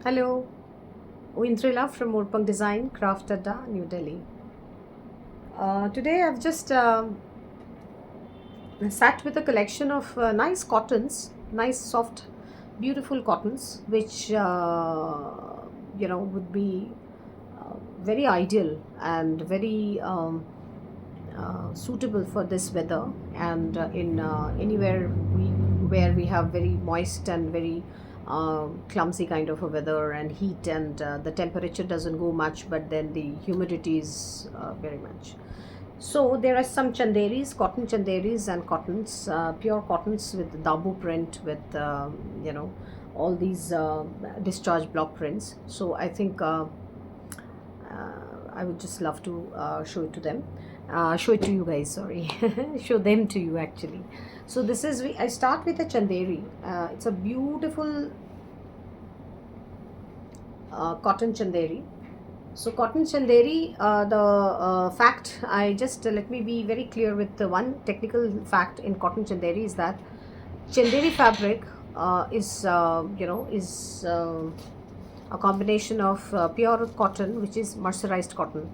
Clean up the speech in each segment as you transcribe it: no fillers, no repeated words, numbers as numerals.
Hello, Ointrila from Urpang Design, Craft Adda, New Delhi. Today I've just sat with a collection of nice cottons, nice, soft, beautiful cottons, which would be very ideal and very suitable for this weather and in anywhere where we have very moist and very clumsy kind of a weather and heat and the temperature doesn't go much but then the humidity is very much. So there are some chanderis, cotton chanderis and cottons, pure cottons with dabu print with all these discharge block prints. So I think I would just love to show it to you guys. Sorry, show them to you actually. So this is I start with a chanderi. It's a beautiful cotton chanderi. So cotton chanderi, the fact I just let me be very clear with the one technical fact in cotton chanderi is that chanderi fabric is a combination of pure cotton, which is mercerized cotton,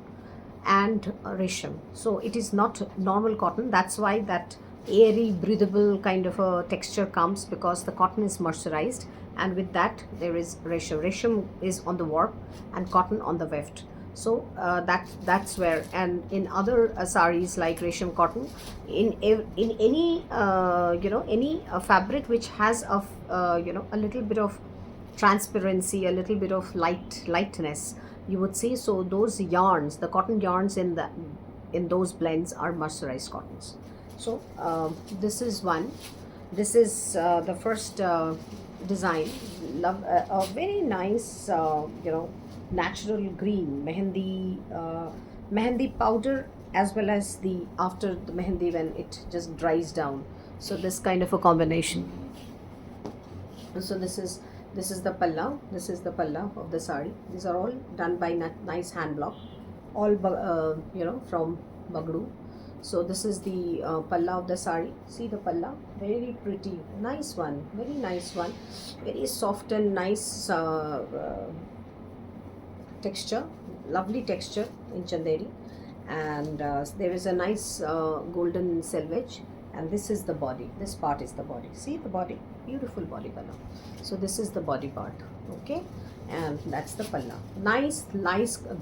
and resham. So it is not normal cotton. That's why that airy, breathable kind of a texture comes because the cotton is mercerized, and with that there is resham. Resham is on the warp and cotton on the weft. So that's where. And in other saris like resham cotton, in any any fabric which has a little bit of transparency, a little bit of lightness, you would see. So those yarns, the cotton yarns in those blends are mercerized cottons. So this is one. This is the first design. Love a very nice natural green mehendi powder, as well as the after the mehendi when it just dries down. So this kind of a combination. So this is the palla. This is the palla of the sari. These are all done by nice hand block, all from Bagdu. So this is the palla of the sari. See the palla, very pretty, nice one, very nice one, very soft and nice texture, lovely texture in chanderi. And there is a nice golden selvage. And this is the body, this part is the body. See the body, beautiful body color. So this is the body part, okay. And that's the palla, nice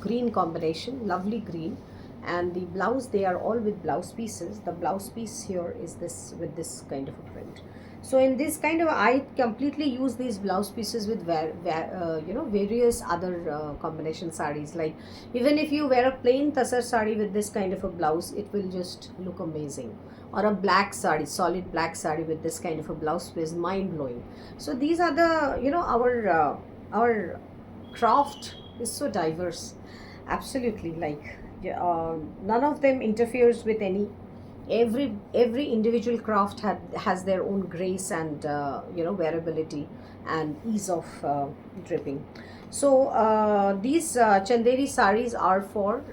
green combination, lovely green. And the blouse, they are all with blouse pieces. The blouse piece here is this with this kind of a print. So in this kind of, I completely use these blouse pieces with various other combination sarees. Like even if you wear a plain tasar saree with this kind of a blouse, it will just look amazing. Or a black saree, solid black saree with this kind of a blouse is mind blowing. So these are the our craft is so diverse, absolutely. Like none of them interferes with any. Every individual craft has their own grace and wearability and ease of dripping. So these chanderi saris are for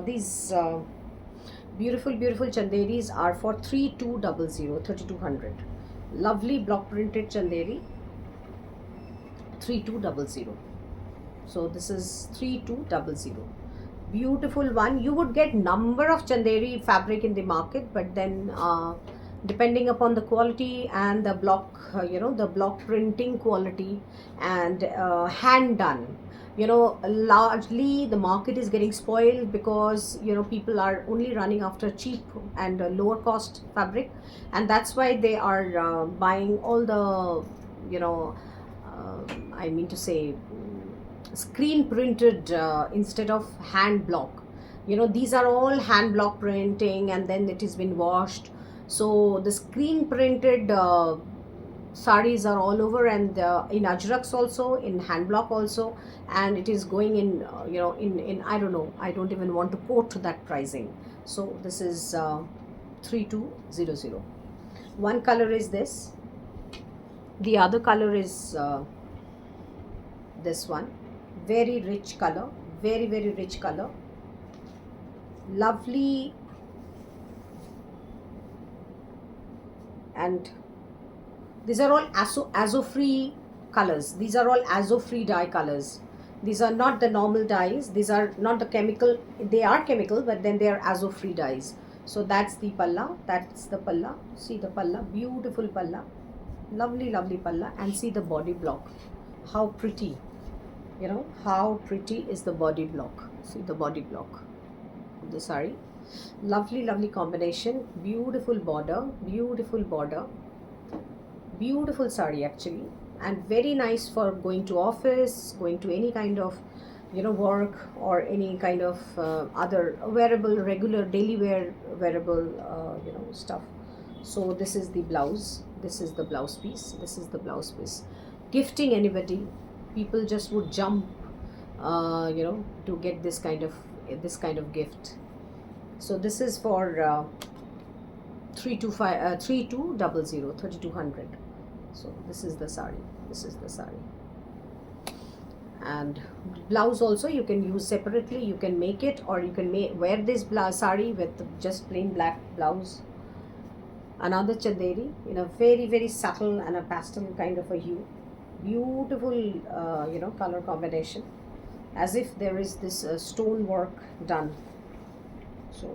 these beautiful chanderis are for 3200. Lovely block printed chanderi 3200. So this is 3200, beautiful one. You would get number of chanderi fabric in the market, but then depending upon the quality and the block the block printing quality and hand done, largely the market is getting spoiled because people are only running after cheap and lower cost fabric, and that's why they are buying all the I mean to say screen printed instead of hand block. These are all hand block printing and then it has been washed. So the screen printed saris are all over, and in ajraks also, in hand block also, and it is going in in I don't know, I don't even want to quote that pricing. So this is 3200. One color is this, the other color is this one. Very rich color, very rich color, lovely. And these are all azo free colors. These are all azo-free dye colors. These are not the normal dyes. These are not the chemical. They are chemical, but then they are azo-free dyes. So that's the palla. That's the palla. See the palla, beautiful palla, lovely, lovely palla, and see the body block. How pretty, you know, how pretty is the body block. See the body block of the sari. Lovely, lovely combination. Beautiful border, beautiful border, beautiful sari actually, and very nice for going to office, going to any kind of, you know, work, or any kind of other wearable, regular daily wear wearable, you know, stuff. So this is the blouse. This is the blouse piece. This is the blouse piece. Gifting anybody, people just would jump, you know, to get this kind of gift. So this is for 3200. So this is the sari. This is the sari. And blouse also you can use separately. You can make it, or you can wear this sari with just plain black blouse. Another chanderi in a very, very subtle and a pastel kind of a hue. Beautiful, you know, color combination, as if there is this stone work done. So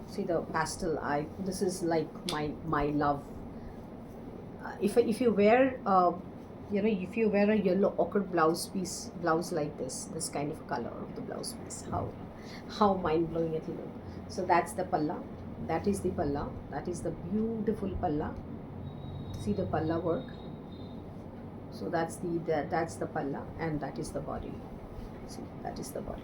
see the pastel. This is like my love. If you wear, you know, if you wear a yellow ochre blouse like this kind of color of the blouse piece, how mind blowing it will look. So that's the palla. That is the palla. That is the beautiful palla. See the palla work. So that's the palla, and that is the body. See, that is the body.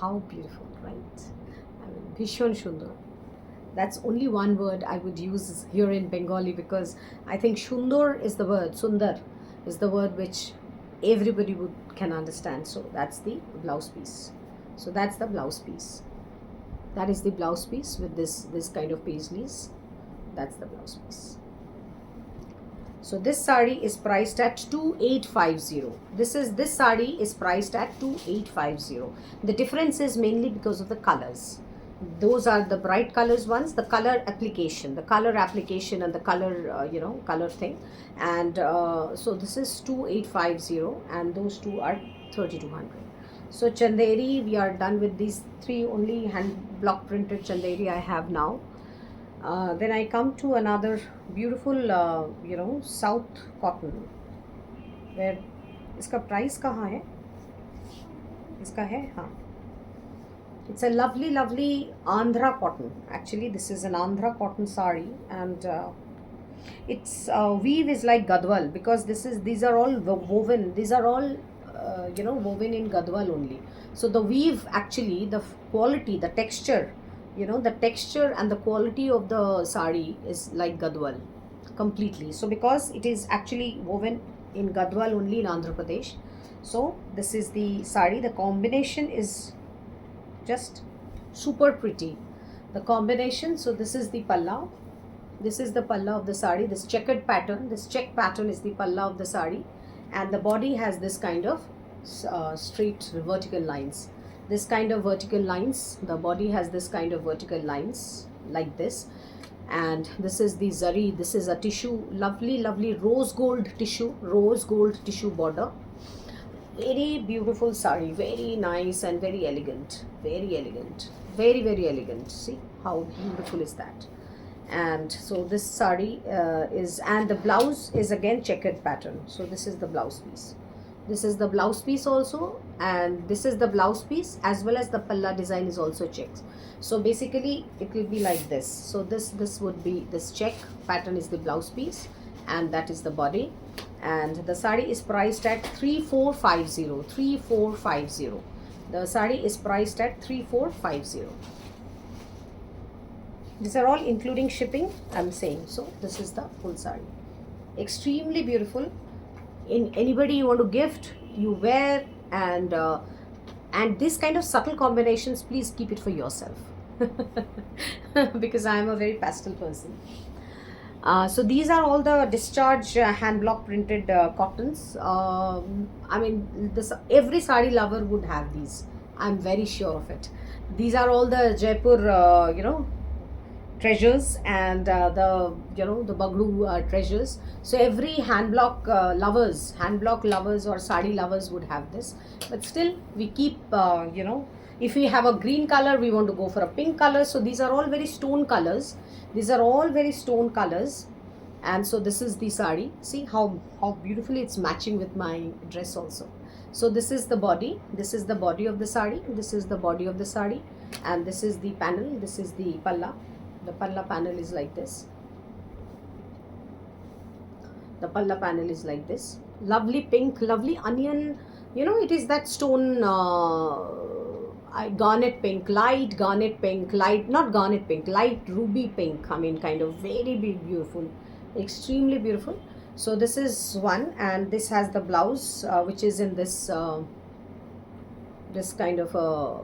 How beautiful, right? I mean, Bhishwan Shundar. That's only one word I would use here in Bengali, because I think Shundar is the word, Sundar is the word which everybody can understand. So that's the blouse piece. So that's the blouse piece. That is the blouse piece with this kind of paisleys. That's the blouse piece. So this sari is priced at 2850. This sari is priced at 2850. The difference is mainly because of the colors. Those are the bright colors ones, the color application and the color, you know, color thing. And so this is 2850, and those two are 3200. So chanderi, we are done with these three only hand block printed chanderi I have now. Then I come to another beautiful, you know, South cotton, where iska price kahan hai? Iska hai, haan. It's a lovely, lovely Andhra cotton. Actually, this is an Andhra cotton sari, and its weave is like Gadwal, because these are all woven. These are all you know, woven in Gadwal only. So the weave, actually, the quality, the texture, you know, the texture and the quality of the sari is like Gadwal completely. So because it is actually woven in Gadwal only in Andhra Pradesh. So this is the sari. The combination is just super pretty, the combination. So this is the palla. This is the palla of the sari. This checkered pattern, this check pattern is the palla of the sari, and the body has this kind of straight vertical lines. This kind of vertical lines. The body has this kind of vertical lines like this. And this is the zari. This is a tissue, lovely, lovely rose gold tissue border. Very beautiful sari, very nice and very elegant, very elegant, very, very elegant. See how beautiful is that. And so this sari is, and the blouse is again checkered pattern. So this is the blouse piece. This is the blouse piece also, and this is the blouse piece, as well as the palla design is also checked. So basically it will be like this. So this would be, this check pattern is the blouse piece, and that is the body. And the sari is priced at 3450. 3450. The sari is priced at 3450. These are all including shipping, I'm saying. So this is the full sari. Extremely beautiful. In anybody you want to gift, you wear, and this kind of subtle combinations, please keep it for yourself. Because I am a very pastel person. So these are all the discharge hand block printed cottons. I mean, every sari lover would have these. I'm very sure of it. These are all the Jaipur, you know, treasures, and the the Bagru treasures. So every hand block lovers or sari lovers would have this. But still, we keep if we have a green color, we want to go for a pink color. So these are all very stone colors. These are all very stone colors. And so this is the sari. See how beautifully it's matching with my dress also. So this is the body. This is the body of the sari. This is the body of the sari, and this is the panel. This is the palla. The palla panel is like this. The palla panel is like this. Lovely pink, lovely onion. It is that stone garnet pink, light garnet pink, light, not garnet pink, light ruby pink. I mean, kind of very beautiful, extremely beautiful. So this is one, and this has the blouse, which is in this kind of a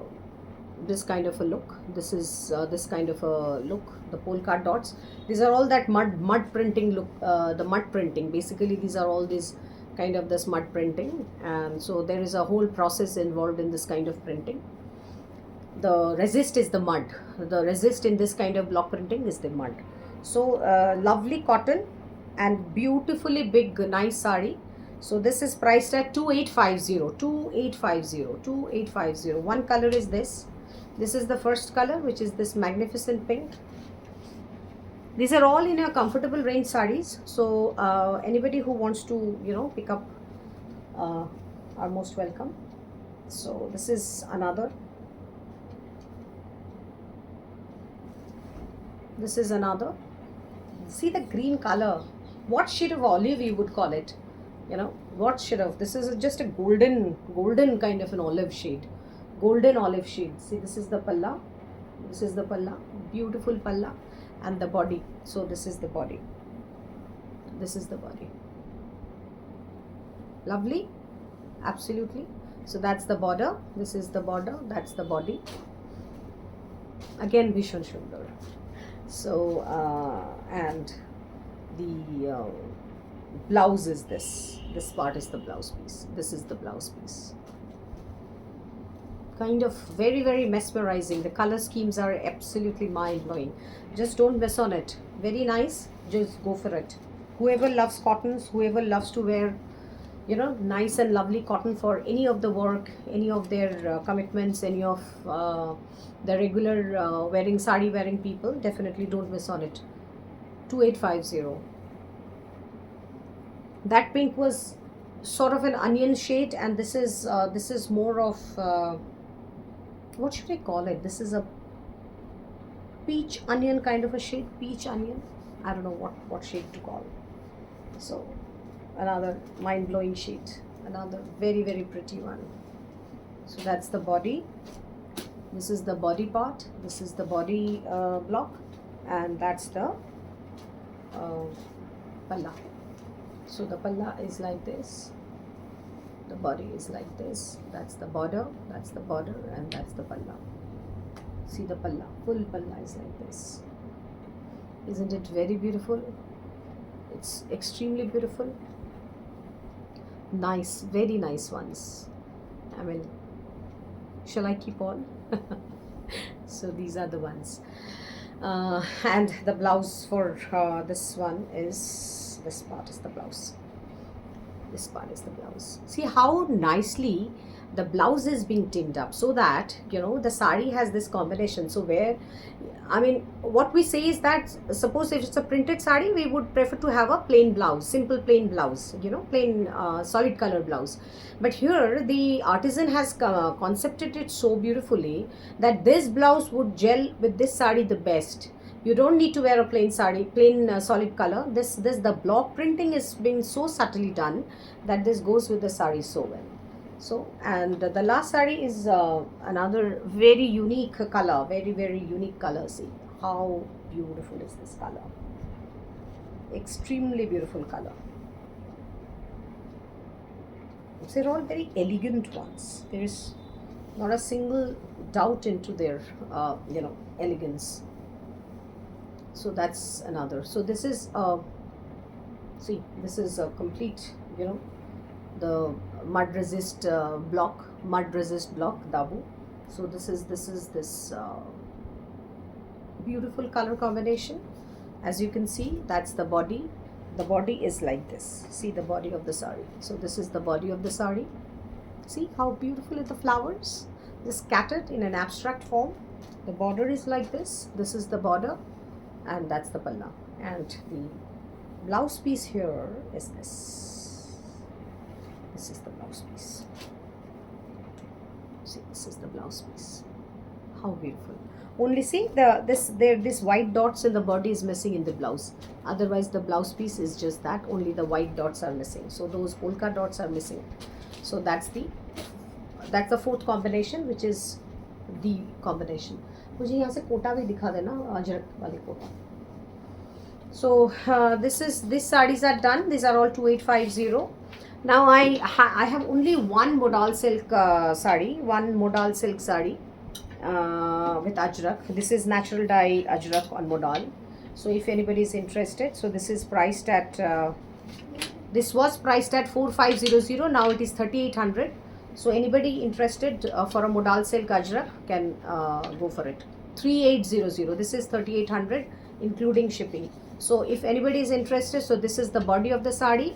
look. This is this kind of a look. The polka dots. These are all that mud printing look. The mud printing. Basically, these are all these kind of this mud printing, and so there is a whole process involved in this kind of printing. The resist is the mud. The resist in this kind of block printing is the mud. So lovely cotton and beautifully big nice sari. So this is priced at 2850. 2850. 2850. One color is this. This is the first color, which is this magnificent pink. These are all in a comfortable range saris. So anybody who wants to pick up are most welcome. So this is another. This is another. See the green color. What shade of olive you would call it? What shade of? This is just a golden kind of an olive shade. Golden olive shade. See, this is the palla. This is the palla. Beautiful palla. And the body. So this is the body. This is the body. Lovely. Absolutely. So that's the border. This is the border. That's the body. Again, Bhishon Sundar. So and the blouse is this. This part is the blouse piece. This is the blouse piece. Kind of very mesmerizing. The color schemes are absolutely mind-blowing. Just don't miss on it. Very nice. Just go for it. Whoever loves cottons, whoever loves to wear nice and lovely cotton for any of the work, any of their commitments, any of the regular sari wearing people, definitely don't miss on it. 2850. That pink was sort of an onion shade, and this is more of what should I call it? This is a peach onion kind of a shade. Peach onion. I don't know what shade to call. So another mind-blowing shade. Another very pretty one. So that's the body. This is the body part. This is the body block, and that's the palla. So the palla is like this. The body is like this. That's the border. That's the border, and that's the palla. See the palla. Full palla is like this. Isn't it very beautiful? It's extremely beautiful. Nice, very nice ones. I mean, shall I keep on? So these are the ones. And the blouse for this one is, this part is the blouse. This part is the blouse. See how nicely the blouse is being tinned up, so that the sari has this combination. So what we say is that, suppose if it's a printed sari, we would prefer to have a plain blouse, simple plain blouse, plain solid color blouse. But here the artisan has concepted it so beautifully that this blouse would gel with this sari the best. You don't need to wear a plain sari, plain solid color. The block printing is being so subtly done that this goes with the sari so well. So, and the last sari is another very unique color, very unique color. See how beautiful is this color. Extremely beautiful color. They're all very elegant ones. There is not a single doubt into their elegance. So that's another. So this is see, this is a complete the mud resist block dabu. So this beautiful color combination. As you can see, that's the body. The body is like this. See the body of the sari. So this is the body of the sari. See how beautiful are the flowers, just scattered in an abstract form. The border is like this. This is the border, and that's the palla. And the blouse piece here is this. This is the blouse piece. See, this is the blouse piece. How beautiful! Only see this white dots in the body is missing in the blouse. Otherwise, the blouse piece is just that. Only the white dots are missing. So those polka dots are missing. So that's the fourth combination, which is the combination. मुझे यहाँ से कोटा भी दिखा देना, अजरक वाली Kota. So these sarees are done. These are all 2850. Now I have only one modal silk saree, with ajrak. This is natural dye ajrak on modal. So if anybody is interested, so this is priced at this was priced at 4500. Now it is 3800. So anybody interested for a modal silk ajrak can go for it. 3800. This is 3800 including shipping. So if anybody is interested, so this is the body of the sari.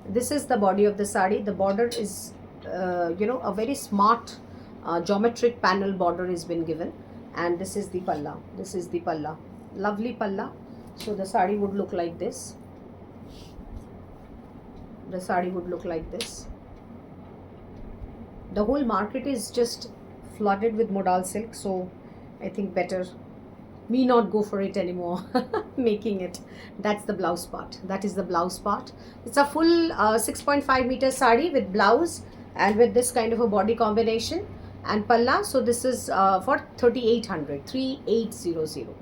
This is the body of the sari. The border is a very smart geometric panel border has been given, and this is the palla. This is the palla. Lovely palla. So the sari would look like this. The sari would look like this. The whole market is just flooded with modal silk, so I think better me not go for it anymore. Making it. That's the blouse part. That is the blouse part. It's a full 6.5 meter sari with blouse and with this kind of a body combination and palla. So this is for 3800. 3800.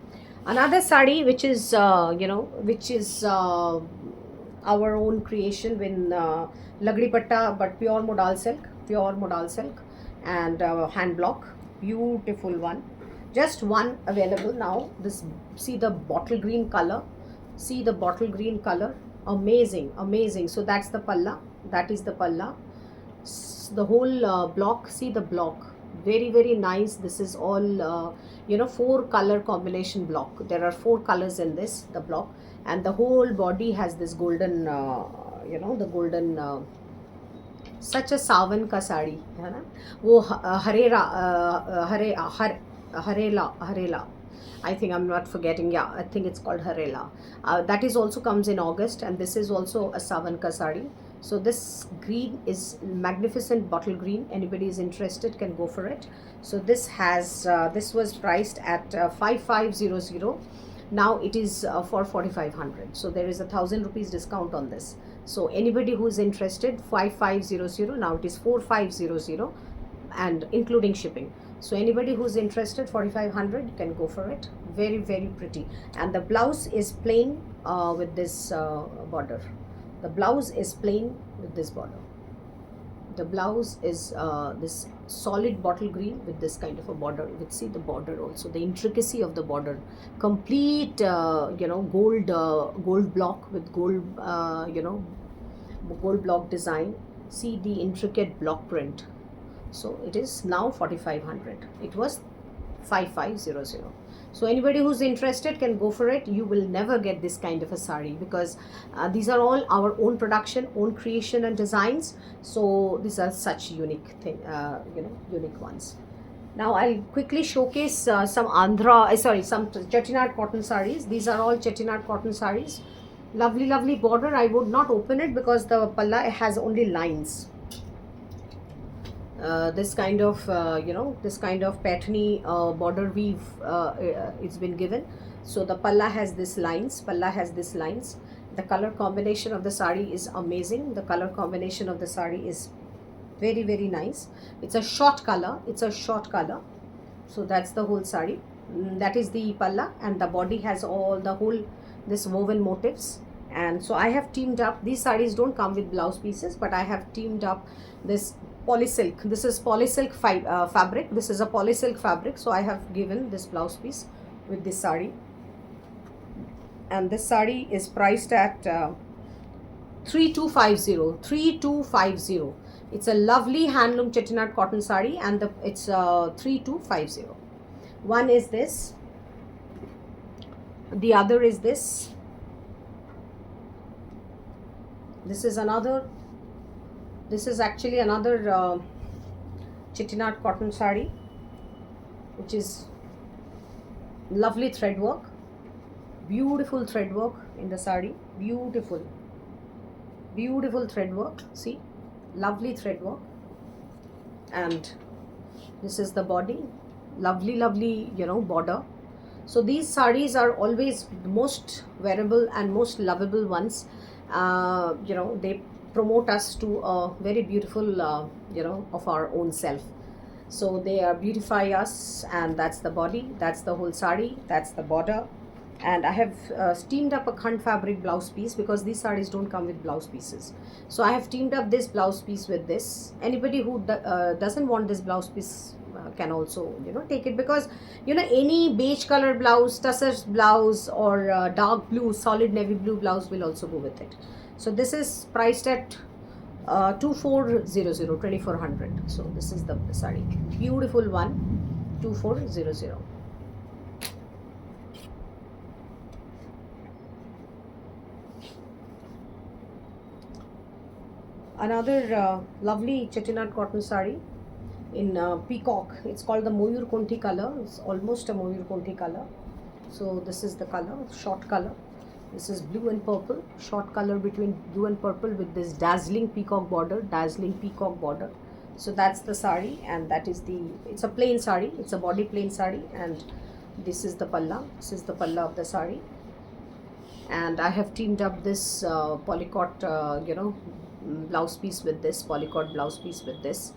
Another sari which is our own creation with lagdi patta, but pure modal silk and hand block. Beautiful one. Just one available now. This, see the bottle green color. See the bottle green color. Amazing, amazing. So that's the palla. That is the palla. The whole block. See the block. Very, very nice. This is all 4 color combination block. There are 4 colors in this, the block, and the whole body has this golden the golden such a savan ka sari hai na, wo harela. I think I'm not forgetting. Yeah, I think it's called harela. That is also comes in August, and this is also a savan ka sari. So this green is magnificent bottle green. Anybody is interested can go for it. So this has this was priced at 5500. Now it is for 4500. So there is 1,000 rupees discount on this. So anybody who is interested, 5500. Now it is 4500 and including shipping. So anybody who's interested, 4500 can go for it. Very, very pretty. And the blouse is plain with this border. The blouse is plain with this border. The blouse is this solid bottle green with this kind of a border. With, see the border also, the intricacy of the border. Complete gold block with gold gold block design. See the intricate block print. So it is now 4500. It was 5500. So anybody who's interested can go for it. You will never get this kind of a sari because these are all our own production, own creation and designs. So these are such unique thing, unique ones. Now I'll quickly showcase some some Chettinad cotton saris. These are all Chettinad cotton saris. Lovely, lovely border. I would not open it because the palla has only lines. This kind of patterny border weave it's been given. So the palla has this lines. The color combination of the sari is amazing. The color combination of the sari is very, very nice. It's a short color. So that's the whole sari. That is the palla, and the body has all this woven motifs. And so I have teamed up. These saris don't come with blouse pieces, but I have teamed up this polysilk. This is polysilk fabric. This is a polysilk fabric. So I have given this blouse piece with this sari, and this sari is priced at 3250. 3250. It's a lovely handloom Chettinad cotton sari, and it's 3250. One is this. The other is this. This is another. This is actually another Chettinad cotton sari, which is lovely thread work, beautiful thread work in the sari, beautiful thread work. See, lovely thread work. And this is the body, lovely border. So these saris are always the most wearable and most lovable ones. They promote us to a very beautiful of our own self. So they beautify us, and that's the body, that's the whole sari, that's the border. And I have steamed up a khand fabric blouse piece, because these saris don't come with blouse pieces. So I have teamed up this blouse piece with this. Anybody who doesn't want this blouse piece can also take it, because any beige color blouse, tussars blouse, or dark blue, solid navy blue blouse will also go with it. So this is priced at 2400. So this is the sari, beautiful one, 2400. Another lovely Chettinad cotton sari in peacock. It's called the Moyur Konthi color. It's almost a Moyur Konthi color. So this is the color, short color. This is blue and purple, short color between blue and purple, with this dazzling peacock border, So that's the sari, and that is it's a plain sari, it's a body plain sari, and this is the palla. This is the palla of the sari. And I have teamed up this polycot blouse piece with this, polycot blouse piece with this.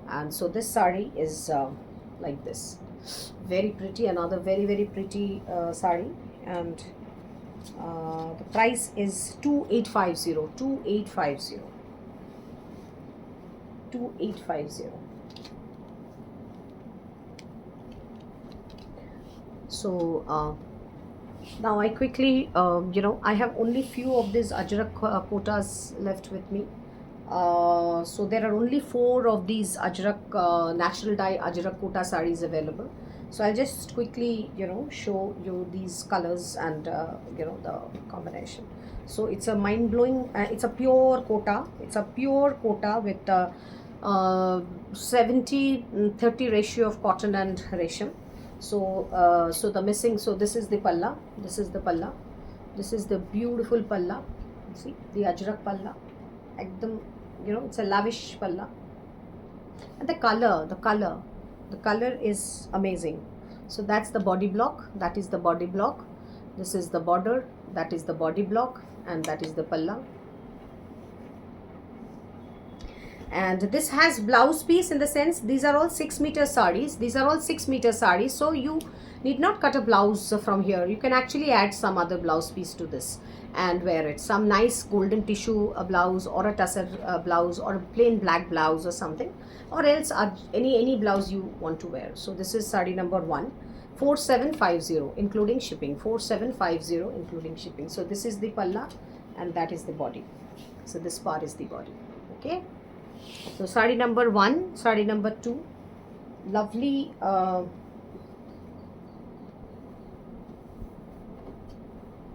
And so this sari is like this, very pretty, another very pretty sari. And the price is 2850. So now I quickly I have only few of these Ajrak quotas left with me. So there are only 4 of these Ajrak natural dye Ajrak quota saris available. So I'll just quickly show you these colors and the combination. So it's a mind-blowing, it's a pure quota, with 70-30 ratio of cotton and resham. So this is the palla, this is the beautiful palla. See the Ajrak palla, ekdam, it's a lavish palla. And the color is amazing. So that's the body block, that is the body block, this is the border, that is the body block, and that is the palla. And this has blouse piece, in the sense these are all 6 meter saris, so you need not cut a blouse from here. You can actually add some other blouse piece to this and wear it, some nice golden tissue blouse, or a tussar blouse, or a plain black blouse or something, or else any blouse you want to wear. So this is sari number 1, 4750 including shipping, 4750 including shipping. So this is the palla, and that is the body. So this part is the body. Okay, so sari number 1, sari number 2, lovely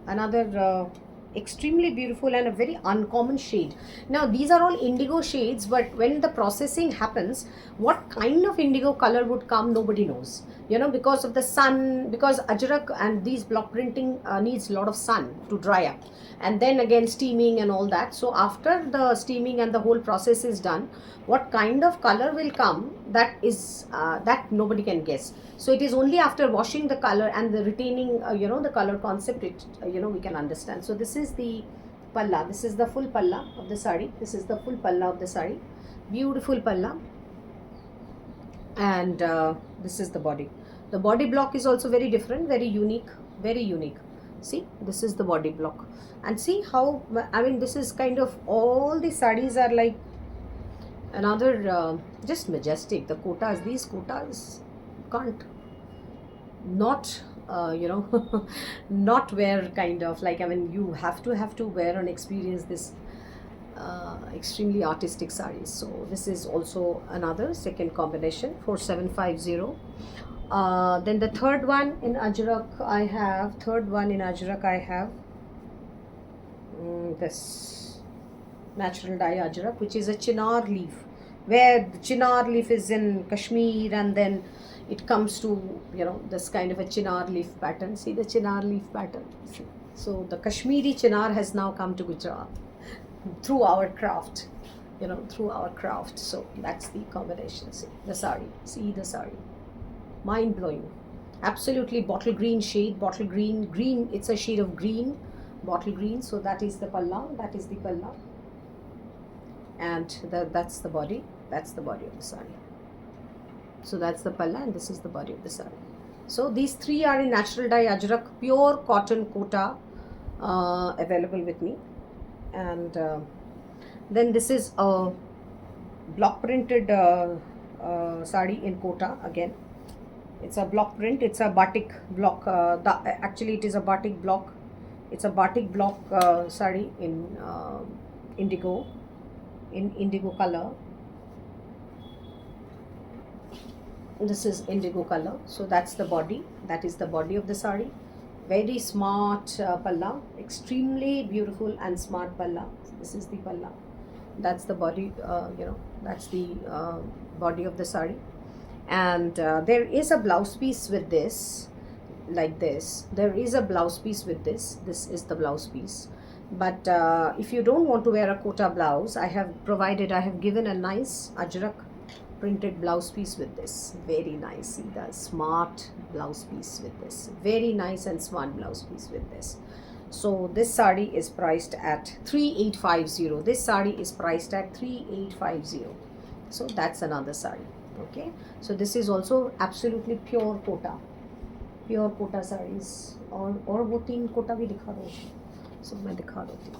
another extremely beautiful and a very uncommon shade. Now these are all indigo shades, but when the processing happens, what kind of indigo color would come, nobody knows, because of the sun, because Ajrak and these block printing needs a lot of sun to dry up, and then again steaming and all that. So after the steaming and the whole process is done, what kind of color will come, that is that nobody can guess. So it is only after washing the color and the retaining the color concept, it we can understand. So this is the palla, this is the full palla of the sari, beautiful palla. And this is the body. The body block is also very different, very unique. See, this is the body block, and see how, I mean, this is kind of, all the sarees are like another just majestic. The quotas, these quotas can't not not wear, kind of like, I mean, you have to wear and experience this extremely artistic sarees. So this is also another second combination, 4750. Then the third one in Ajrak I have, this natural dye Ajrak, which is a chinar leaf, where the chinar leaf is in Kashmir, and then it comes to, you know, this kind of a chinar leaf pattern. See the chinar leaf pattern. See. So the Kashmiri chinar has now come to Gujarat through our craft, you know, through our craft. So that's the combination. See the sari, see the sari, mind blowing, absolutely bottle green shade, bottle green, it's a shade of green, bottle green. So that is the palla, and that's the body, of the sari. So that's the palla, and this is the body of the sari. So these three are in natural dye Ajrak, pure cotton kota, available with me. And then this is a block printed sari in kota again. It's a block print, it's a batik block, actually it is a batik block, it's a batik block sari in indigo color. This is indigo color. So that's the body, that is the body of the sari. Very smart palla, extremely beautiful and smart palla. This is the palla, that's the body, you know, that's the body of the sari. And there is a blouse piece with this, like this. There is a blouse piece with this. This is the blouse piece. But if you don't want to wear a kota blouse, I have given a nice Ajrak printed blouse piece with this. Very nice. See the smart blouse piece with this. Very nice and smart blouse piece with this. So this sari is priced at 3850. This sari is priced at 3850. So that's another sari. Okay, so this is also absolutely pure kota sarees. और वो 3 कोटा भी दिखा दो, so मैं दिखा देती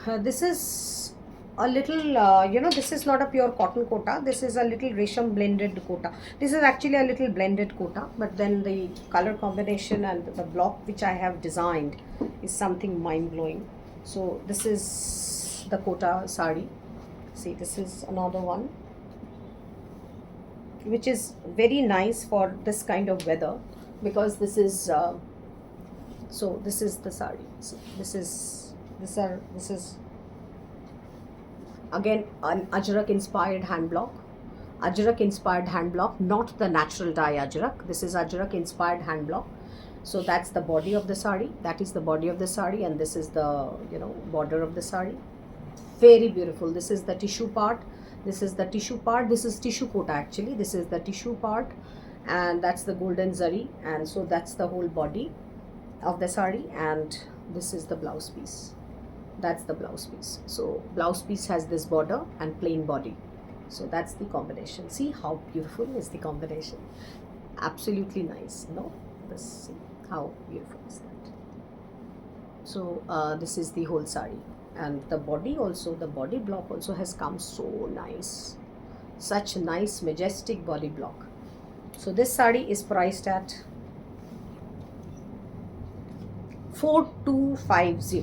हूँ. This is a little, you know, this is not a pure cotton kota. This is a little resham blended kota. This is actually a little blended kota, but then the color combination and the block which I have designed is something mind-blowing. So this is the kota sari. See, this is another one which is very nice for this kind of weather, because this is so this is the sari. So this is again an Ajrak inspired hand block. Not the natural dye Ajrak. This is Ajrak inspired hand block. So that's the body of the sari. That is the body of the sari, and this is the, you know, border of the sari. Very beautiful. This is the tissue part. This is tissue kota actually. This is the tissue part, and that's the golden zari, and so that's the whole body of the sari, and this is the blouse piece. That's the blouse piece. So blouse piece has this border and plain body. So that's the combination. See how beautiful is the combination. Absolutely nice. No, this, see how beautiful is that. So this is the whole sari, and the body also, the body block also has come so nice. Such nice majestic body block. So this sari is priced at 4250.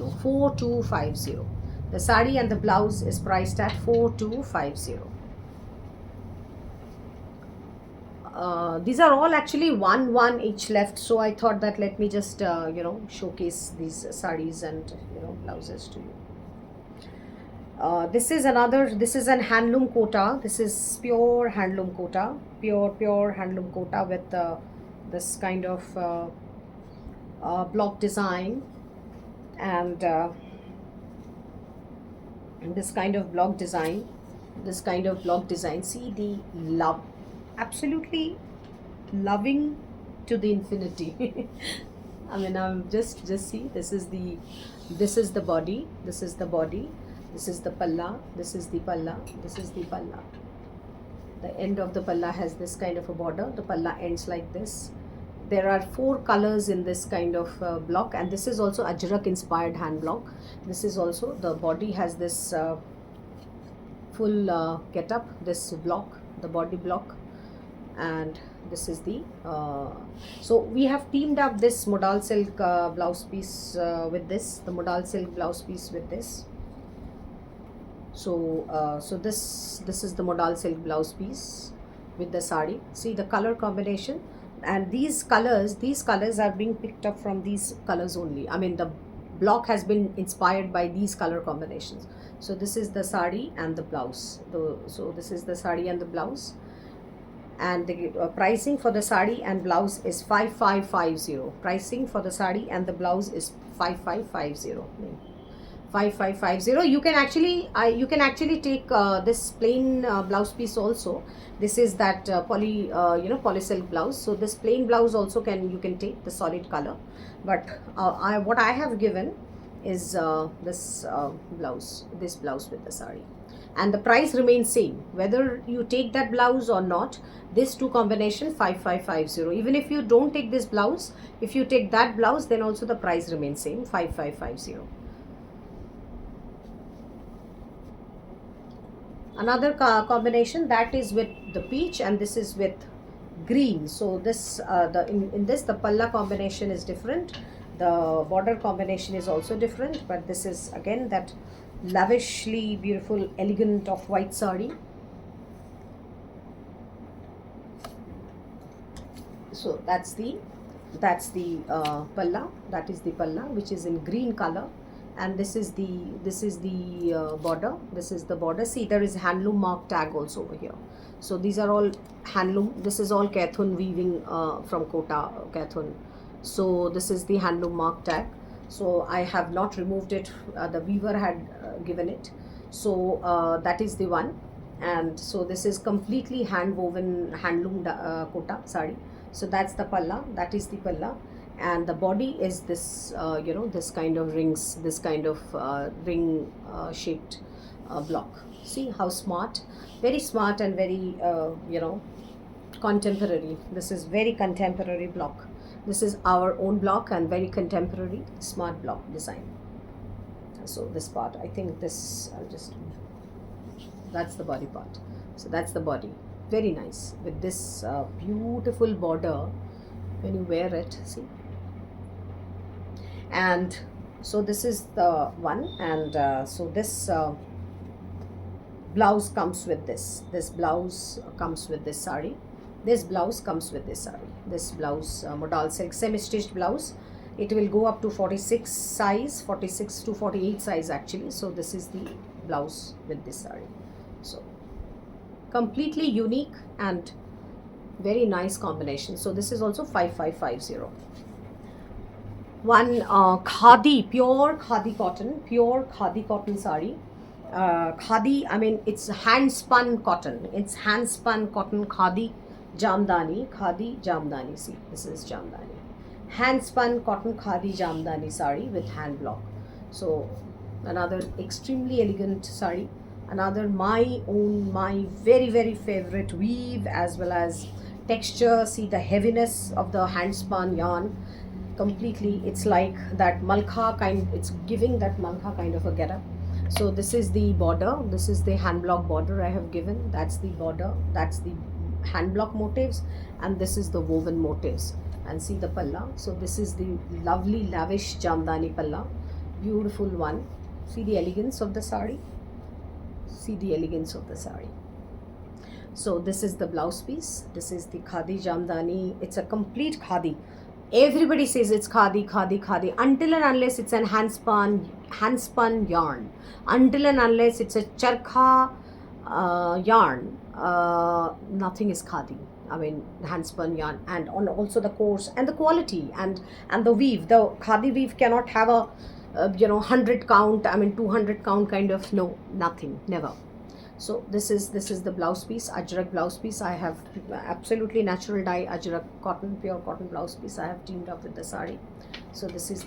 The sari and the blouse is priced at 4250. These are all actually one each left, so I thought that let me just you know, showcase these saris and, you know, blouses to you. This is an handloom kota. This is pure handloom kota, pure handloom kota with this kind of block design, and this kind of block design. See the love, absolutely loving to the infinity. I mean, I'm just see, this is the body, this is the palla, this is the palla. The end of the palla has this kind of a border. The palla ends like this. There are 4 colors in this kind of block, and this is also Ajrak inspired hand block. This is also, the body has this full get up, this block, the body block, and this is the so we have teamed up this modal silk blouse piece with this, the modal silk blouse piece with this. So this is the modal silk blouse piece with the sari. See the color combination, and these colors are being picked up from these colors only. I mean, the block has been inspired by these color combinations. So this is the sari and the blouse. So this is the sari and the blouse, and the pricing for the sari and blouse is 5550. Pricing for the sari and the blouse is 5550. 5550. You can actually take this plain blouse piece also. This is that poly silk blouse. So this plain blouse also you can take the solid color, but what I have given is this blouse with the sari, and the price remains same whether you take that blouse or not. This two combination 5550. Even if you don't take this blouse, if you take that blouse, then also the price remains same, 5550. Another combination, that is with the peach, and this is with green. So this in this the palla combination is different, the border combination is also different, but this is again that lavishly beautiful elegant of white sari. So that's the palla, that is the palla, which is in green color, and this is the border. This is the border. See, there is handloom mark tag also over here. So these are all handloom. This is all Kaithun weaving from Kota Kaithun. So this is the handloom mark tag. So I have not removed it. The weaver had given it. So that is the one. And so this is completely hand woven handloom Kota sari. So that's the palla. That is the palla. And the body is this this kind of rings, this kind of ring shaped block. See how smart, very smart, and very contemporary. This is very contemporary block. This is our own block and very contemporary smart block design. So this part, I think this that's the body part. So that's the body, very nice with this beautiful border when you wear it. See, and so this is the one, and so this blouse comes with this blouse comes with this sari. This blouse comes with this sari. This blouse, modal silk semi-stitched blouse, it will go up to 46 size, 46 to 48 size actually. So this is the blouse with this sari. So completely unique and very nice combination. So this is also 5550. One khadi, pure khadi cotton sari. Khadi, I mean, it's hand spun cotton. It's hand spun cotton khadi jamdani. See, this is jamdani. Hand spun cotton khadi jamdani sari with hand block. So another extremely elegant sari. Another my very, very favorite weave as well as texture. See the heaviness of the hand spun yarn. Completely, it's like that malkha kind, it's giving that malkha kind of a getup. So this is the border, this is the hand block border I have given. That's the border, that's the hand block motifs, and this is the woven motifs. And see the palla. So this is the lovely lavish jamdani palla, beautiful one. See the elegance of the sari. See the elegance of the sari. So this is the blouse piece. This is the khadi jamdani. It's a complete khadi. Everybody says it's khadi until and unless it's an hand spun yarn, until and unless it's a charkha yarn, nothing is khadi. I mean, hand spun yarn, and on also the course and the quality and the weave. The khadi weave cannot have a 100 count, I mean 200 count kind of, no, nothing, never. So this is the blouse piece, ajrak blouse piece. I have absolutely natural dye ajrak cotton, pure cotton blouse piece I have teamed up with the sari. So this is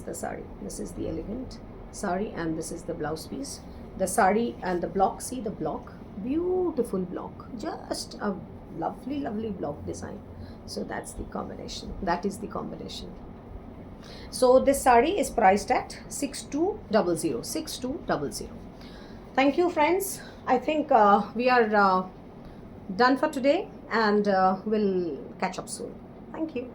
the sari. This is the elegant sari, and this is the blouse piece. The sari and the block, see the block, beautiful block, just a lovely block design. So that's the combination. That is the combination. So this sari is priced at 6200. Thank you, friends. I think we are done for today, and we'll catch up soon. Thank you.